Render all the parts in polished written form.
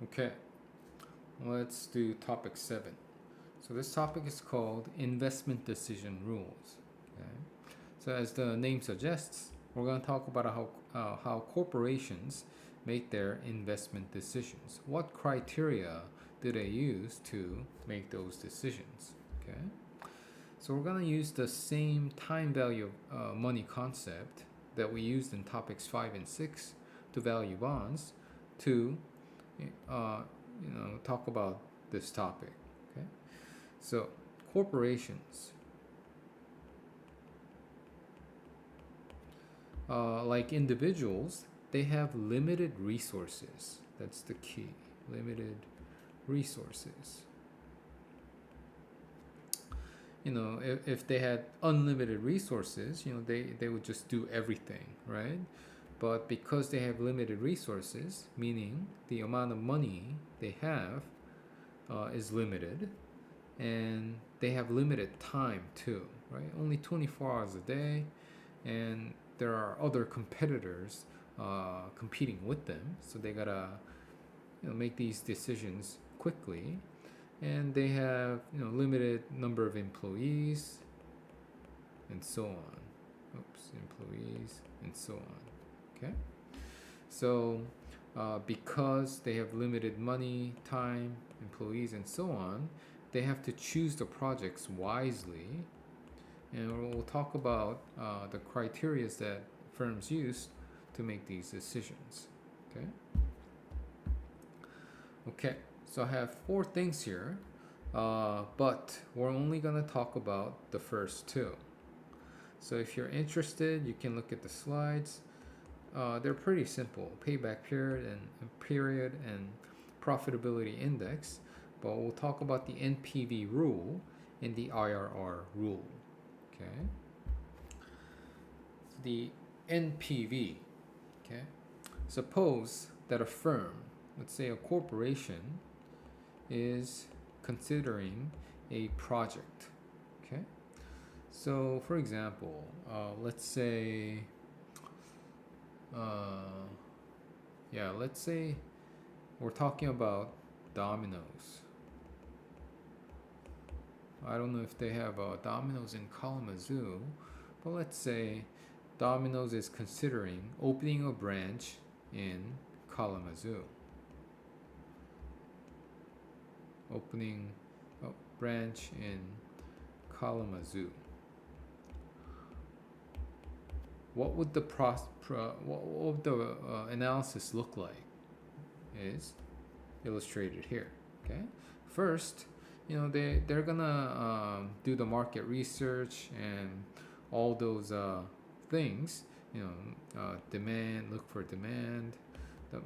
Okay, let's do topic 7. So this topic is called investment decision rules. Okay. So as the name suggests, we're going to talk about how corporations make their investment decisions. What criteria do they use to make those decisions? Okay. So we're going to use the same time value of money concept that we used in topics 5 and 6 to value bonds to uh, talk about this topic. Okay, so corporations, like individuals, they have limited resources. That's the key. Limited resources. If they had unlimited resources, they would just do everything, right? But because they have limited resources, meaning the amount of money they have is limited, and they have limited time too, right? Only 24 hours a day, and there are other competitors competing with them, so they gotta make these decisions quickly, and they have limited number of employees, and so on. Employees and so on. Okay, so because they have limited money, time, employees, and so on, they have to choose the projects wisely. And we'll talk about the criteria that firms use to make these decisions. Okay. Okay. So I have 4 things here, but we're only gonna talk about the first 2. So if you're interested, you can look at the slides. They're pretty simple: payback period and profitability index. But we'll talk about the NPV rule and the IRR rule. Okay. The NPV. Okay. Suppose that a firm, let's say a corporation, is considering a project. Okay. So, for example, let's say, let's say we're talking about Domino's. I don't know if they have Domino's in Kalamazoo, but let's say Domino's is considering opening a branch in Kalamazoo. Opening a branch in Kalamazoo. What would the analysis look like? Is illustrated here. Okay. First, they're gonna do the market research and all those things. Demand. Look for demand.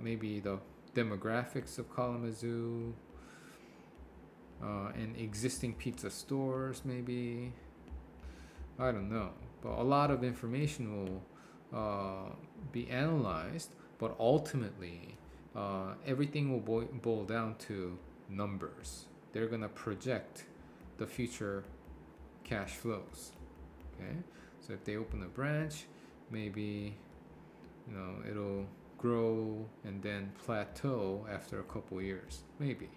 Maybe the demographics of Kalamazoo. And existing pizza stores, maybe. I don't know. But a lot of information will be analyzed, but ultimately, everything will boil down to numbers. They're going to project the future cash flows. Okay? So if they open a branch, maybe it'll grow and then plateau after a couple years. Maybe.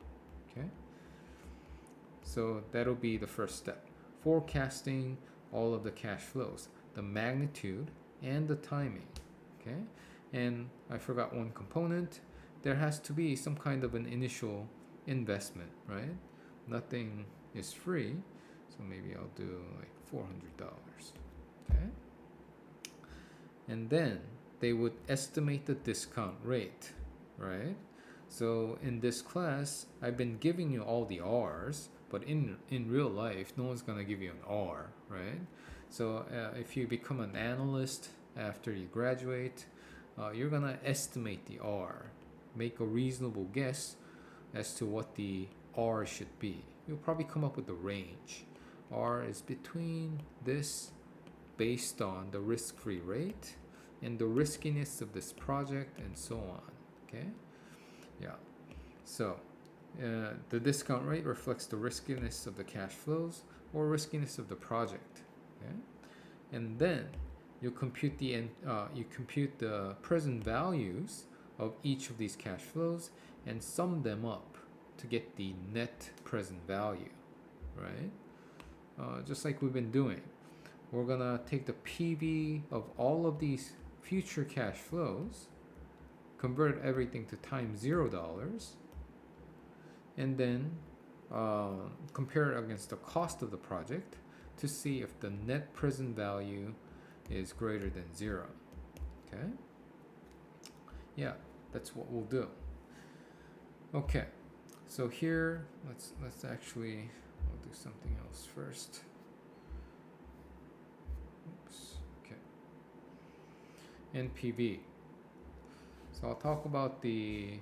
Okay? So that'll be the first step. Forecasting all of the cash flows, the magnitude and the timing. Okay? And I forgot one component. There has to be some kind of an initial investment, right? Nothing is free. So maybe I'll do like $400. Okay? And then they would estimate the discount rate, right? So in this class, I've been giving you all the R's, but in real life, no one's gonna give you an R, right? So if you become an analyst after you graduate, you're gonna estimate the R, make a reasonable guess as to what the R should be. You'll probably come up with a range. R is between this, based on the risk-free rate and the riskiness of this project and so on. Okay? Yeah. So the discount rate reflects the riskiness of the cash flows or riskiness of the project. Okay? And then you compute the present values of each of these cash flows and sum them up to get the net present value, right? Just like we've been doing. We're gonna take the PV of all of these future cash flows, convert everything to times $0, and then compare it against the cost of the project to see if the net present value is greater than 0. Okay? Yeah, that's what we'll do. Okay, so here let's actually, I'll do something else first. Oops. Okay. NPV. So I'll talk about the,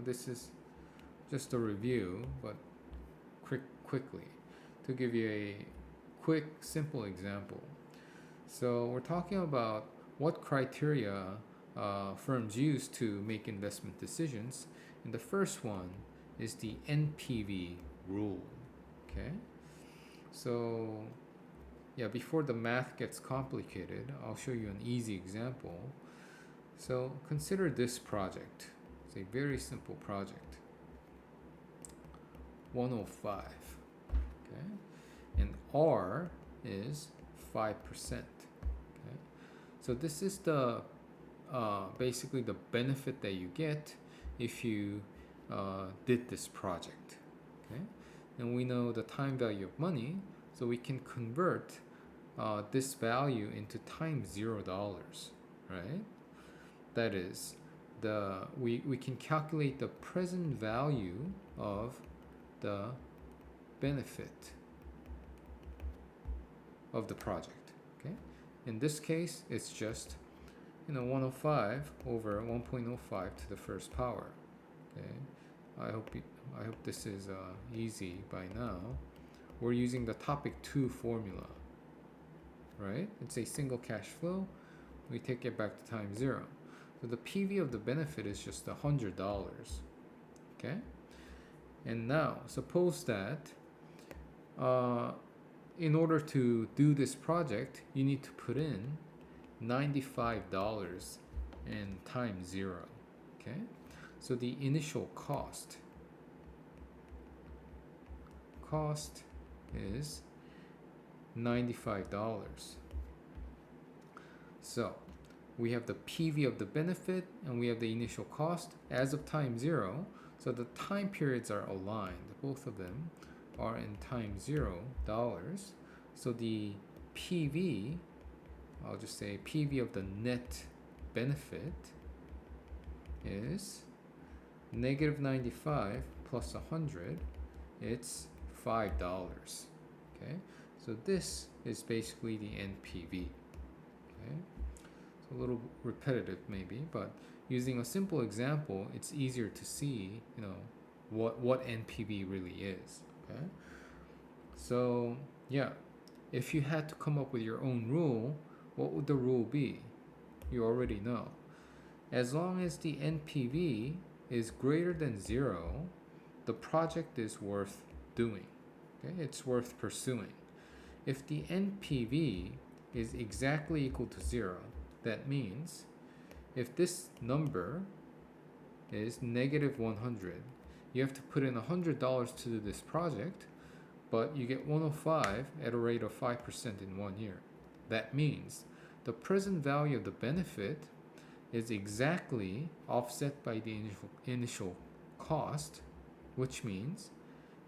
this is just a review, but quickly to give you a quick, simple example. So we're talking about what criteria firms use to make investment decisions, and the first one is the NPV rule. Okay, so yeah, before the math gets complicated, I'll show you an easy example. So consider this project. It's a very simple project. 105. Okay, and R is 5%. Okay, so this is the basically the benefit that you get if you did this project. Okay, and we know the time value of money, so we can convert this value into times $0, right? That is, we can calculate the present value of the benefit of the project. Okay, in this case, it's just 105 over 1.05 to the first power. Okay, I hope this is easy by now. We're using the topic 2 formula, right? It's a single cash flow. We take it back to time 0. So the PV of the benefit is just $100. Okay, and now suppose that in order to do this project, you need to put in $95 and times 0. Okay, so the initial cost is $95. So we have the PV of the benefit and we have the initial cost as of time 0. So the time periods are aligned. Both of them are in time $0. So the PV, I'll just say PV of the net benefit is negative 95 plus 100. It's $5. Okay, so this is basically the NPV. Okay, it's a little repetitive maybe, but using a simple example, it's easier to see, what NPV really is. Okay, so yeah, if you had to come up with your own rule, what would the rule be? You already know. As long as the NPV is greater than 0, the project is worth doing. Okay, it's worth pursuing. If the NPV is exactly equal to 0, that means if this number is negative 100, you have to put in $100 to do this project, but you get 105 at a rate of 5% in 1 year. That means the present value of the benefit is exactly offset by the initial cost, which means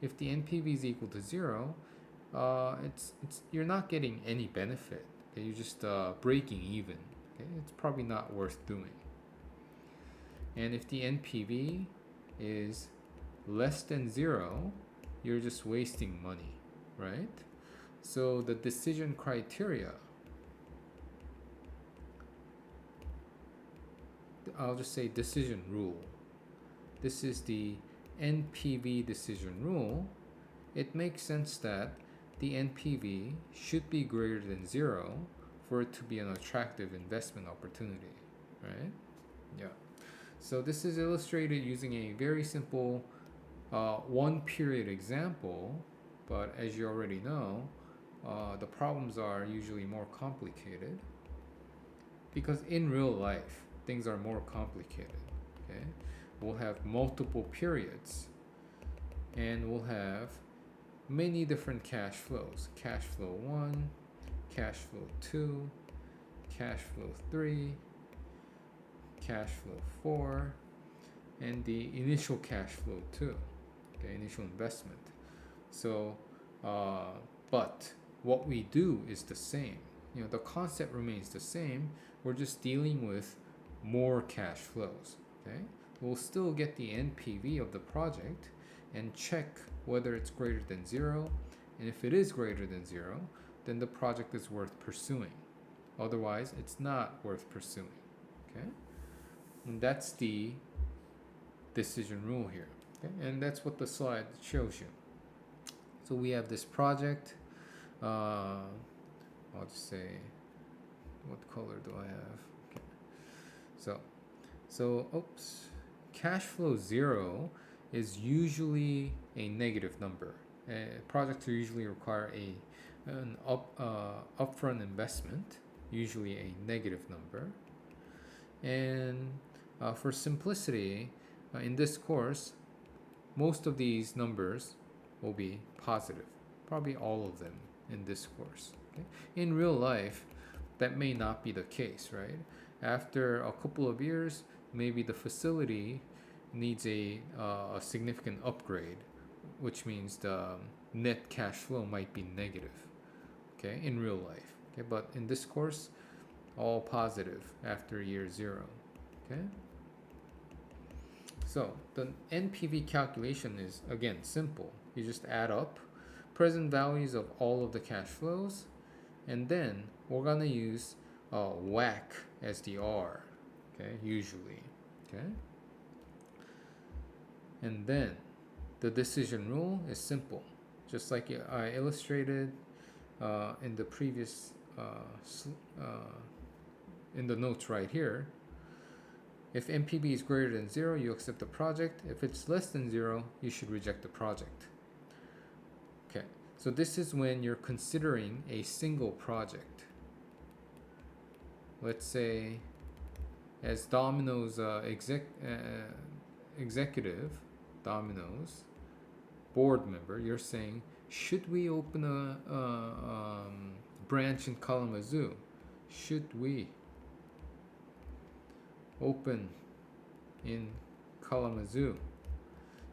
if the NPV is equal to 0, you're not getting any benefit. Okay? You're just breaking even. Okay? It's probably not worth doing. And if the NPV is less than 0, you're just wasting money, right? So the decision criteria, I'll just say decision rule. This is the NPV decision rule. It makes sense that the NPV should be greater than 0 for it to be an attractive investment opportunity, right? Yeah. So this is illustrated using a very simple one period example, but as you already know, the problems are usually more complicated because in real life, things are more complicated. Okay, we'll have multiple periods, and we'll have many different cash flows. Cash flow 1, cash flow 2, cash flow 3, cash flow 4, and the initial cash flow 2, okay, initial investment. So, but what we do is the same. You know, the concept remains the same. We're just dealing with more cash flows. Okay, we'll still get the NPV of the project and check whether it's greater than 0, and if it is greater than 0, then the project is worth pursuing. Otherwise, it's not worth pursuing. Okay, and that's the decision rule here. Okay, and that's what the slide shows you. So we have this project. I'll just say, what color do I have? Okay. So oops, cash flow 0 is usually a negative number. Projects usually require an upfront investment, usually a negative number. And for simplicity, in this course, most of these numbers will be positive, probably all of them in this course. Okay? In real life, that may not be the case, right? After a couple of years, maybe the facility needs a significant upgrade, which means the net cash flow might be negative, okay, in real life. Okay, but in this course, all positive after year 0. Okay. So the NPV calculation is again simple. You just add up present values of all of the cash flows, and then we're gonna use WACC as the R. Okay, usually. Okay. And then the decision rule is simple, just like I illustrated in the previous in the notes right here. If NPV is greater than 0, you accept the project. If it's less than 0, you should reject the project. Okay, so this is when you're considering a single project. Let's say, as Domino's executive, Domino's board member, you're saying, should we open a branch in Kalamazoo? Should we open in Kalamazoo?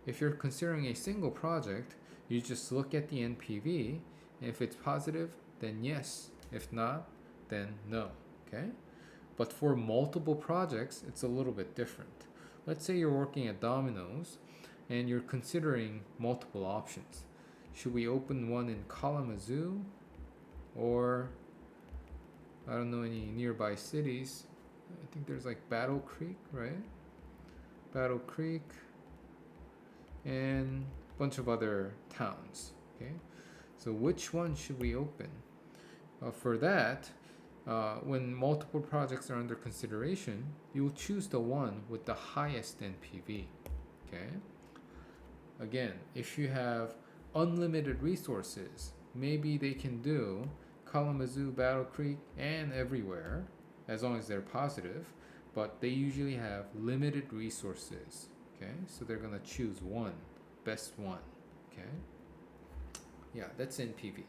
If you're considering a single project, you just look at the NPV, and if it's positive, then yes. If not, then no. Okay? But for multiple projects, it's a little bit different. Let's say you're working at Domino's and you're considering multiple options. Should we open one in Kalamazoo, or I don't know any nearby cities? I think there's like Battle Creek, right? Battle Creek and a bunch of other towns. Okay, so which one should we open? For that, when multiple projects are under consideration, you will choose the one with the highest NPV. Okay. Again, if you have unlimited resources, maybe they can do Kalamazoo, Battle Creek, and everywhere, as long as they're positive, but they usually have limited resources. Okay, so they're gonna choose one, best one. Okay, yeah, that's NPV.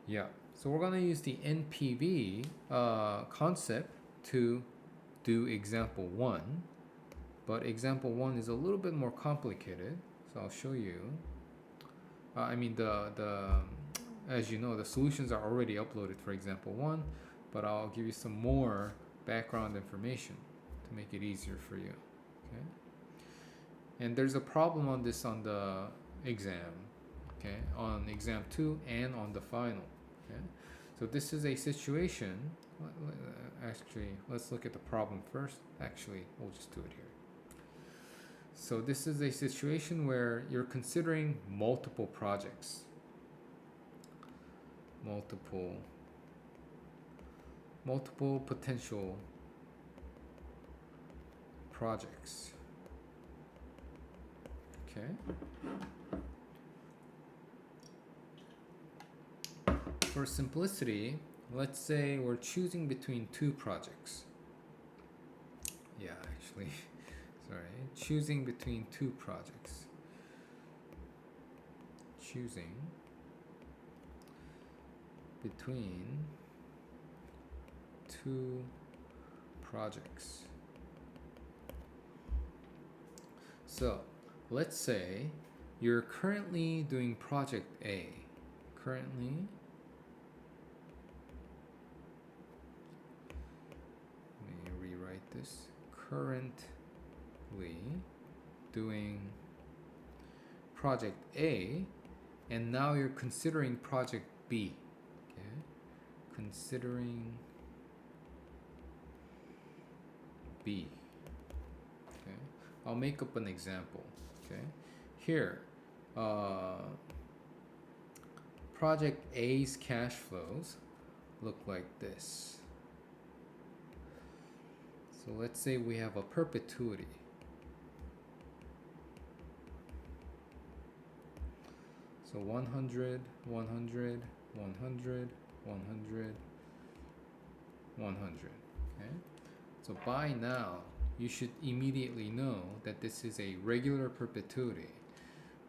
Yeah, so we're gonna use the NPV concept to do example 1, but example 1 is a little bit more complicated, so I'll show you. As you know, the solutions are already uploaded for example 1, but I'll give you some more background information to make it easier for you. Okay, and there's a problem on this on the exam. Okay, on exam 2 and on the final. Okay, so this is a situation. Actually, let's look at the problem first. Actually, we'll just do it here. So this is a situation where you're considering multiple projects. Multiple potential projects. Okay. For simplicity, let's say we're choosing between 2 projects. actually. Sorry, choosing between two projects. Choosing between two projects. So let's say you're currently doing project A. Currently, let me rewrite this. Currently doing project A, and now you're considering project B. Okay, considering B. Okay, I'll make up an example. Okay, here, project A's cash flows look like this. So let's say we have a perpetuity. So 100, 100, 100, 100, 100. Okay? So by now, you should immediately know that this is a regular perpetuity.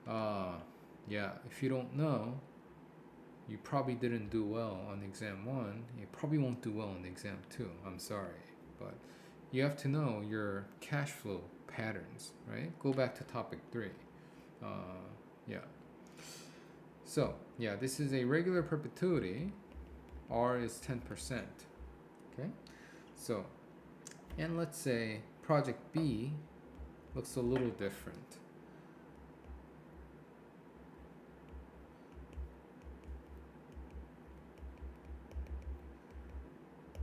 Yeah, if you don't know, you probably didn't do well on exam 1. You probably won't do well on exam 2. I'm sorry. But you have to know your cash flow patterns, right? Go back to topic 3. Yeah. So, yeah, this is a regular perpetuity. R is 10%. Okay? So, and let's say project B looks a little different.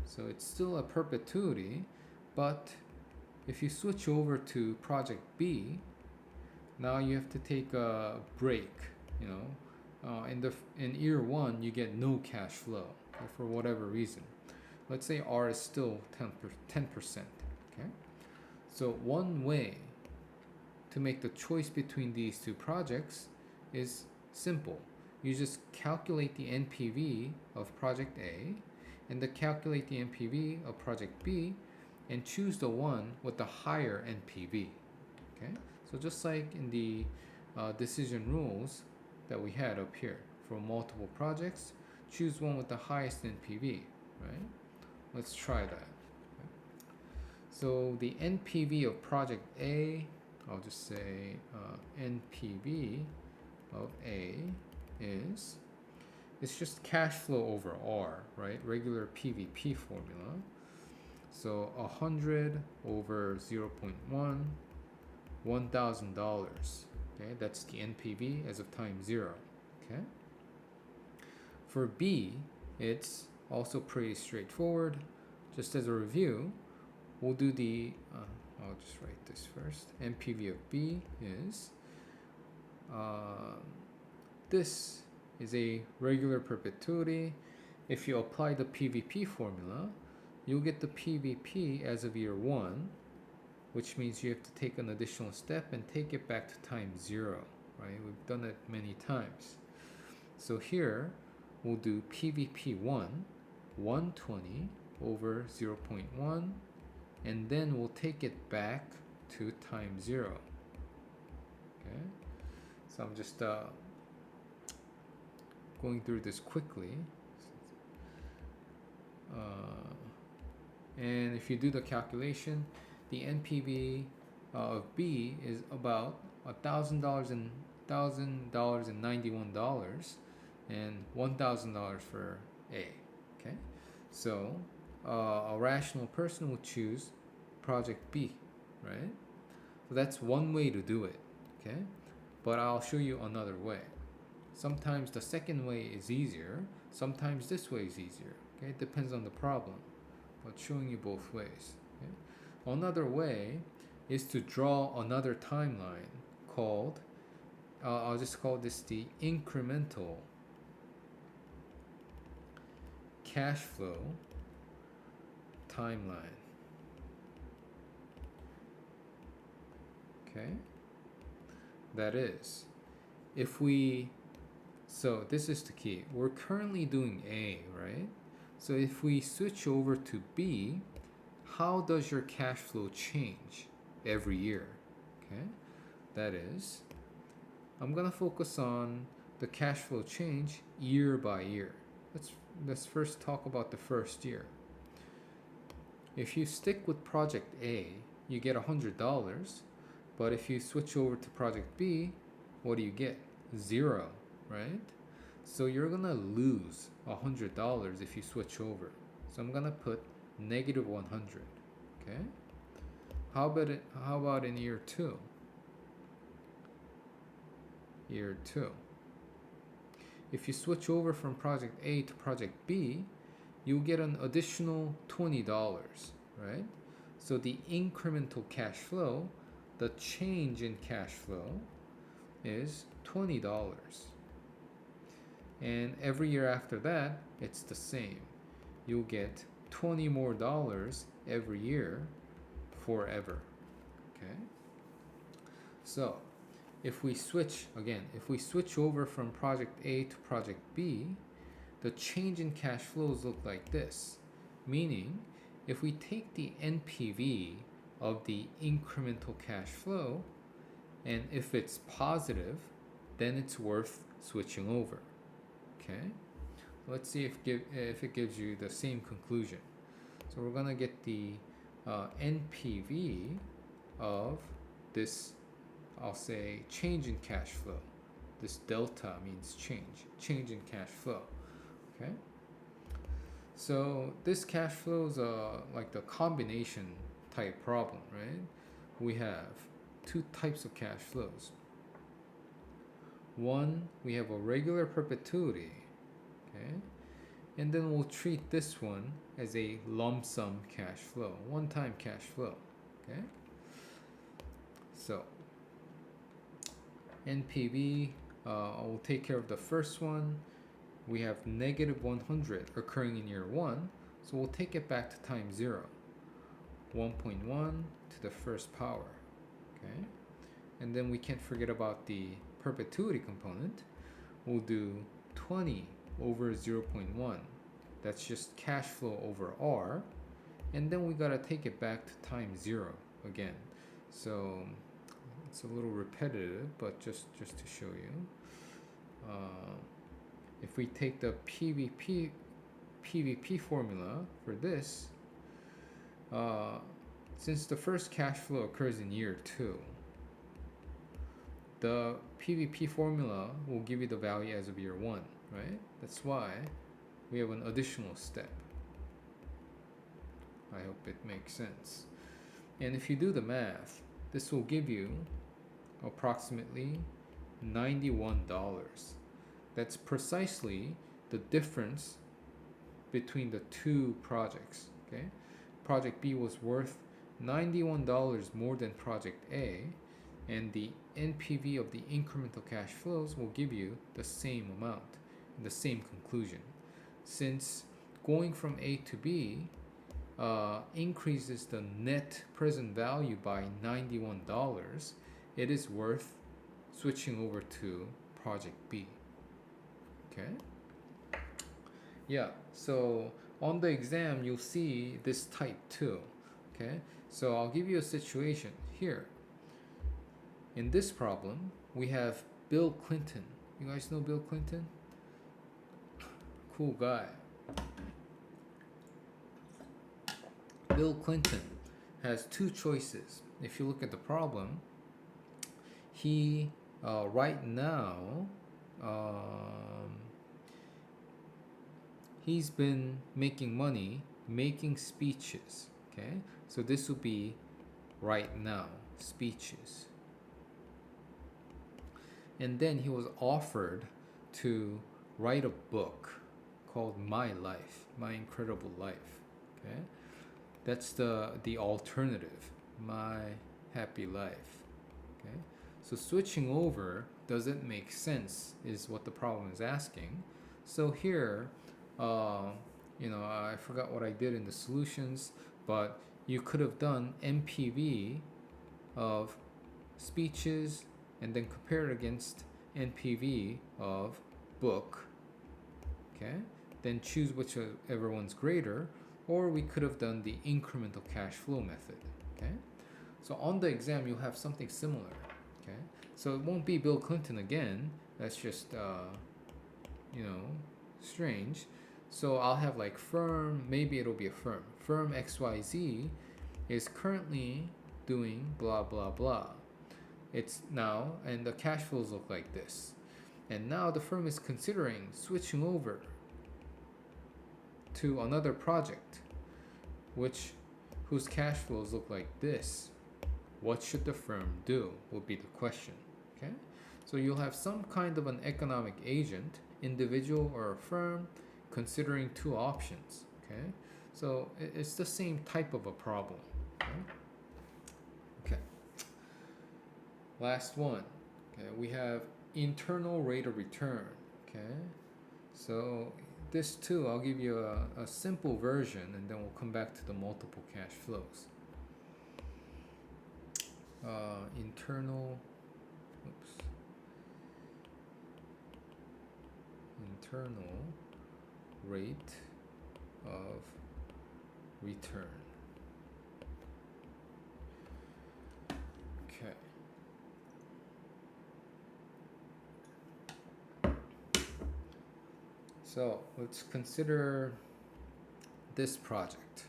So it's still a perpetuity, but if you switch over to project B, now you have to take a break, you know. In year 1, you get no cash flow for whatever reason. Let's say R is still 10%. Okay? So one way to make the choice between these two projects is simple. You just calculate the NPV of project A and then calculate the NPV of project B and choose the one with the higher NPV. Okay? So just like in the decision rules that we had up here for multiple projects, choose one with the highest NPV, right? Let's try that. Okay. So the NPV of project A, I'll just say NPV of A is, it's just cash flow over R, right? Regular PVP formula. So 100 over 0.1, $1,000. Okay, that's the NPV as of time 0. Okay. For B, it's also pretty straightforward. Just as a review, we'll do the, I'll just write this first. NPV of B is, this is a regular perpetuity. If you apply the PVP formula, you'll get the PVP as of year 1, which means you have to take an additional step and take it back to time 0, right? We've done it many times. So here, we'll do PVP 1, 120 over 0.1, and then we'll take it back to time 0. Okay? So I'm just going through this quickly. And if you do the calculation, the NPV of B is about $1,000 and $1,091 and $1,000 for A. Okay, so a rational person will choose project B, right? So that's one way to do it. Okay, but I'll show you another way. Sometimes the second way is easier. Sometimes this way is easier. Okay, it depends on the problem. But showing you both ways. Okay? Another way is to draw another timeline called, I'll just call this the incremental cash flow timeline. Okay? That is, if we, so this is the key. We're currently doing A, right? So if we switch over to B, how does your cash flow change? every year. Okay, that is, I'm gonna focus on the cash flow change year by year. Let's first talk about the first year. If you stick with project A, you get $100, but if you switch over to project B, what do you get? 0, right? So you're gonna lose $100 if you switch over. So I'm gonna put negative 100. Okay. How about in year 2? Year 2. If you switch over from project A to project B, you'll get an additional $20, right? So the incremental cash flow, the change in cash flow, is $20. And every year after that, it's the same. You'll get $20 more every year forever. Okay? So, if we switch over from project A to project B, the change in cash flows look like this. Meaning, if we take the NPV of the incremental cash flow, and if it's positive, then it's worth switching over. Okay? Let's see if it gives you the same conclusion. So we're gonna get the NPV of this, I'll say, change in cash flow. This delta means change in cash flow. Okay. So this cash flow is like the combination type problem, right? We have two types of cash flows. One, we have a regular perpetuity, okay? And then we'll treat this one as a lump sum cash flow, one-time cash flow, okay? So NPV, we'll take care of the first one. We have negative 100 occurring in year 1, so we'll take it back to time 0. 1.1 to the first power, okay? And then we can't forget about the perpetuity component. We'll do 20 over 0.1. That's just cash flow over R. And then we gotta take it back to time 0 again. So it's a little repetitive, but just to show you. If we take the PVP formula for this, since the first cash flow occurs in year 2, the PVP formula will give you the value as of year 1, right? That's why we have an additional step. I hope it makes sense. And if you do the math, this will give you approximately $91. That's precisely the difference between the two projects, okay? Project B was worth $91 more than Project A, and the NPV of the incremental cash flows will give you the same amount, the same conclusion. Since going from A to B increases the net present value by $91, it is worth switching over to Project B. Okay? Yeah, so on the exam, you'll see this type too. Okay, so I'll give you a situation here. In this problem, we have Bill Clinton. You guys know Bill Clinton? Cool guy. Bill Clinton has two choices. If you look at the problem, he right now he's been making money making speeches. Okay, so this will be right now, speeches. And then he was offered to write a book called My Life, My Incredible Life. Okay, that's the alternative, My Happy Life. Okay, so switching over doesn't make sense is what the problem is asking. So here, I forgot what I did in the solutions, but you could have done NPV of speeches and then compare it against NPV of book. Okay, then choose whichever one's greater, or we could have done the incremental cash flow method. Okay, So on the exam, you'll have something similar. Okay, so it won't be Bill Clinton again. That's just you know, strange. So I'll have like firm. Maybe it'll be a firm. Firm XYZ is currently doing blah blah blah. It's now, and the cash flows look like this. And now the firm is considering switching over to another project, whose cash flows look like this. What should the firm do? Would be the question. Okay, so you'll have some kind of an economic agent, individual or a firm, considering two options. Okay, so it's the same type of a problem. Okay. Okay. Last one. Okay, we have internal rate of return. Okay, so this too, I'll give you a simple version, and then we'll come back to the multiple cash flows. Internal rate of return. Okay. So let's consider this project.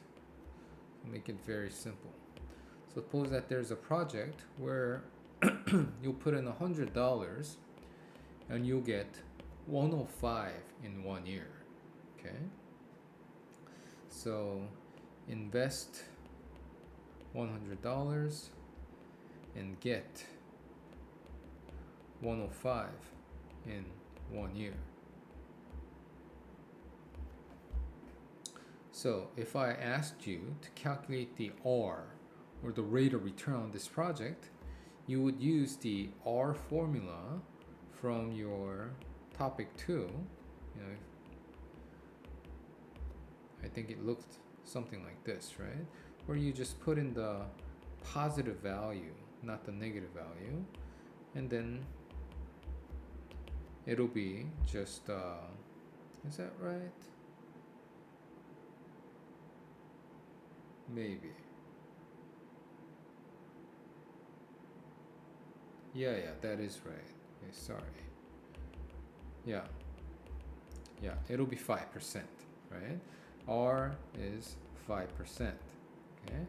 Make it very simple. Suppose that there's a project where you'll put in $100 and you'll get 105 in 1 year. Okay, so invest $100 and get 105 in 1 year. So if I asked you to calculate the R, or the rate of return on this project, you would use the R formula from your topic 2. You know, I think it looked something like this, right? Where you just put in the positive value, not the negative value, and then it'll be just, is that right? Maybe. Yeah, that is right. Okay, sorry. Yeah, it'll be 5%, right? R is 5%. Okay,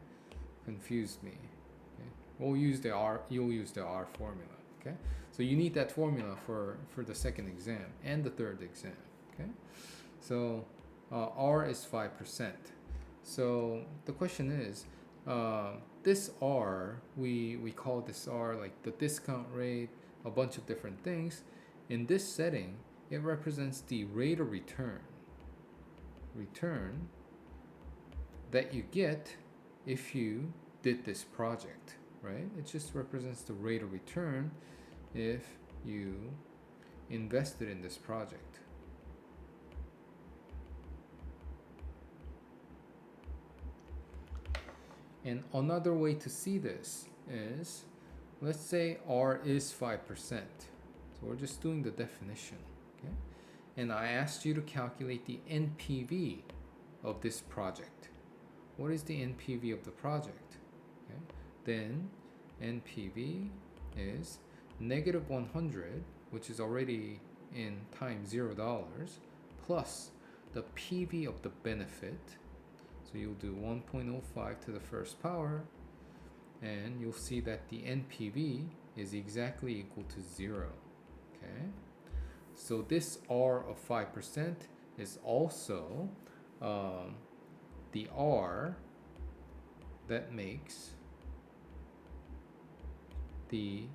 confused me. Okay, we'll use the R. You'll use the R formula. Okay, so you need that formula for the second exam and the third exam. Okay, so R is 5%. So the question is, this R, we call this R like the discount rate, a bunch of different things. In this setting, it represents the rate of return that you get if you did this project, right? It just represents the rate of return if you invested in this project. And another way to see this is, let's say R is 5%. So we're just doing the definition, okay? And I asked you to calculate the NPV of this project. What is the NPV of the project? Okay? Then NPV is negative 100, which is already in times $0, plus the PV of the benefit. So you'll do 1.05 to the first power, and you'll see that the NPV is exactly equal to 0. Okay, so this R of 5% is also the R that makes the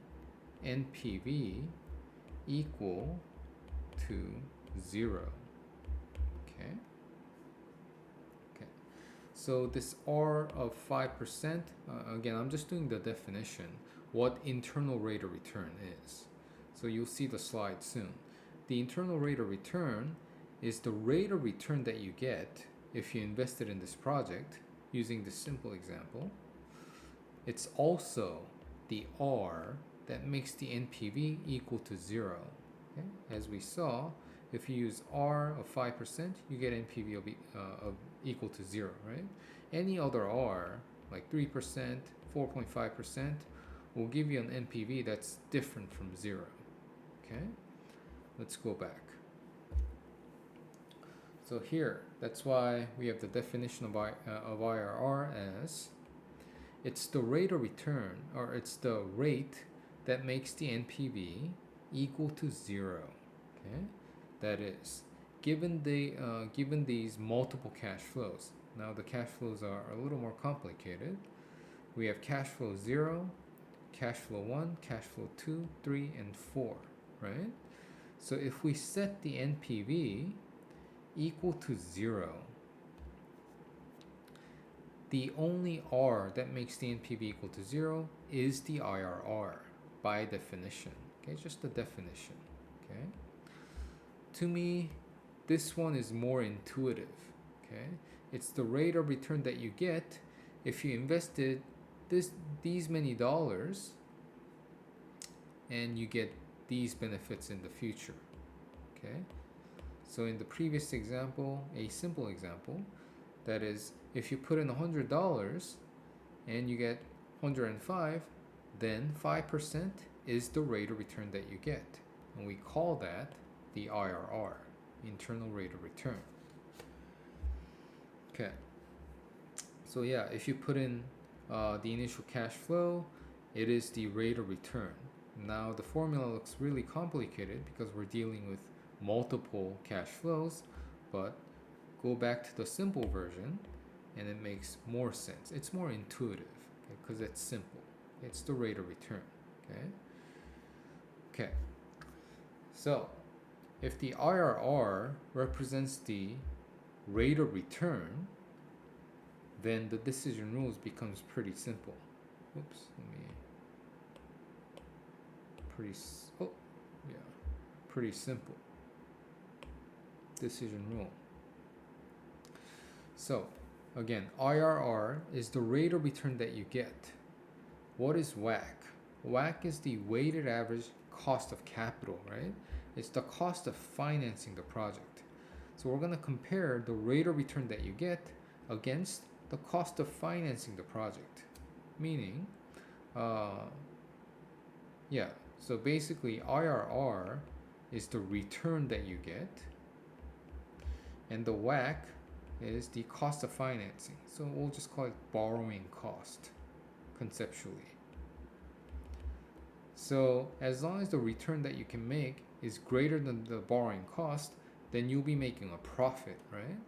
NPV equal to 0. Okay. So this R of 5%, again, I'm just doing the definition, what internal rate of return is. So you'll see the slide soon. The internal rate of return is the rate of return that you get if you invested in this project, using this simple example. It's also the R that makes the NPV equal to 0. Okay? As we saw, if you use R of 5%, you get NPV of equal to 0, right? Any other R, like 3%, 4.5% will give you an NPV that's different from 0. Okay, let's go back. So here, that's why we have the definition of IRR as it's the rate of return, or it's the rate that makes the NPV equal to 0. Okay, that is given these multiple cash flows. Now the cash flows are a little more complicated. We have cash flow 0, cash flow 1, cash flow 2, 3, and 4, right? So if we set the NPV equal to 0, the only R that makes the NPV equal to 0 is the IRR by definition. Okay, just the definition. Okay, to me, this one is more intuitive. Okay, it's the rate of return that you get if you invested these many dollars and you get these benefits in the future. Okay, so in the previous example, a simple example, that is, if you put in $100 and you get 105, then 5% is the rate of return that you get, and we call that the IRR, internal rate of return. Okay, so yeah, if you put in the initial cash flow, it is the rate of return. Now the formula looks really complicated because we're dealing with multiple cash flows, but go back to the simple version and it makes more sense. It's more intuitive because it's simple. It's the rate of return. Okay, so if the IRR represents the rate of return, then the decision rules becomes pretty simple. Oops, pretty simple. Decision rule. So again, IRR is the rate of return that you get. What is WACC? WACC is the weighted average cost of capital, right? It's the cost of financing the project. So we're going to compare the rate of return that you get against the cost of financing the project. Meaning, so basically IRR is the return that you get, and the WACC is the cost of financing. So we'll just call it borrowing cost conceptually. So as long as the return that you can make is greater than the borrowing cost, then you'll be making a profit, right?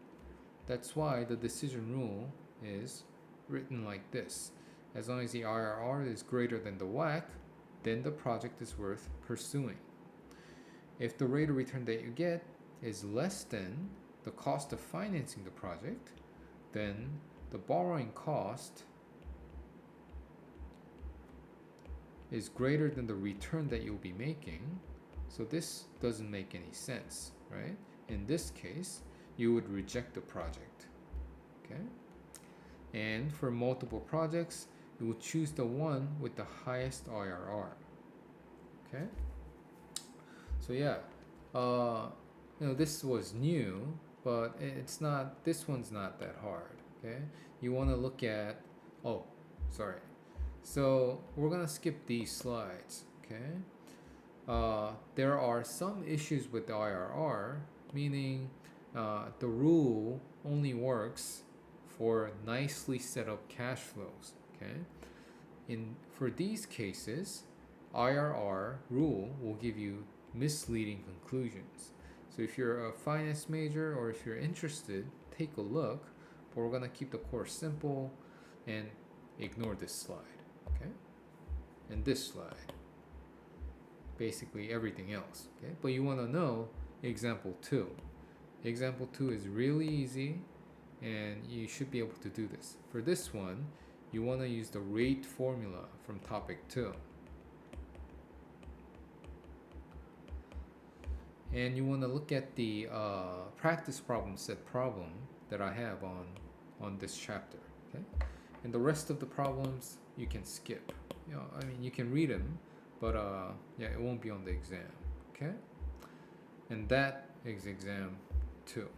That's why the decision rule is written like this. As long as the IRR is greater than the WACC, then the project is worth pursuing. If the rate of return that you get is less than the cost of financing the project, then the borrowing cost is greater than the return that you'll be making. So this doesn't make any sense, right? In this case, you would reject the project. Okay? And for multiple projects, you will choose the one with the highest IRR. Okay? So yeah, this was new, but it's not. This one's not that hard. Okay? You want to look at. Oh, sorry. So we're gonna skip these slides. Okay? There are some issues with the IRR, meaning the rule only works for nicely set up cash flows. Okay? For these cases, IRR rule will give you misleading conclusions. So if you're a finance major or if you're interested, take a look. But we're gonna keep the course simple and ignore this slide. Okay? And this slide. Basically everything else. Okay? But you want to know example 2. Example 2 is really easy and you should be able to do this. For this one, you want to use the rate formula from topic 2. And you want to look at the practice problem set problem that I have on this chapter. Okay? And the rest of the problems you can skip. You can read them, but it won't be on the exam. Okay? And that is exam 2.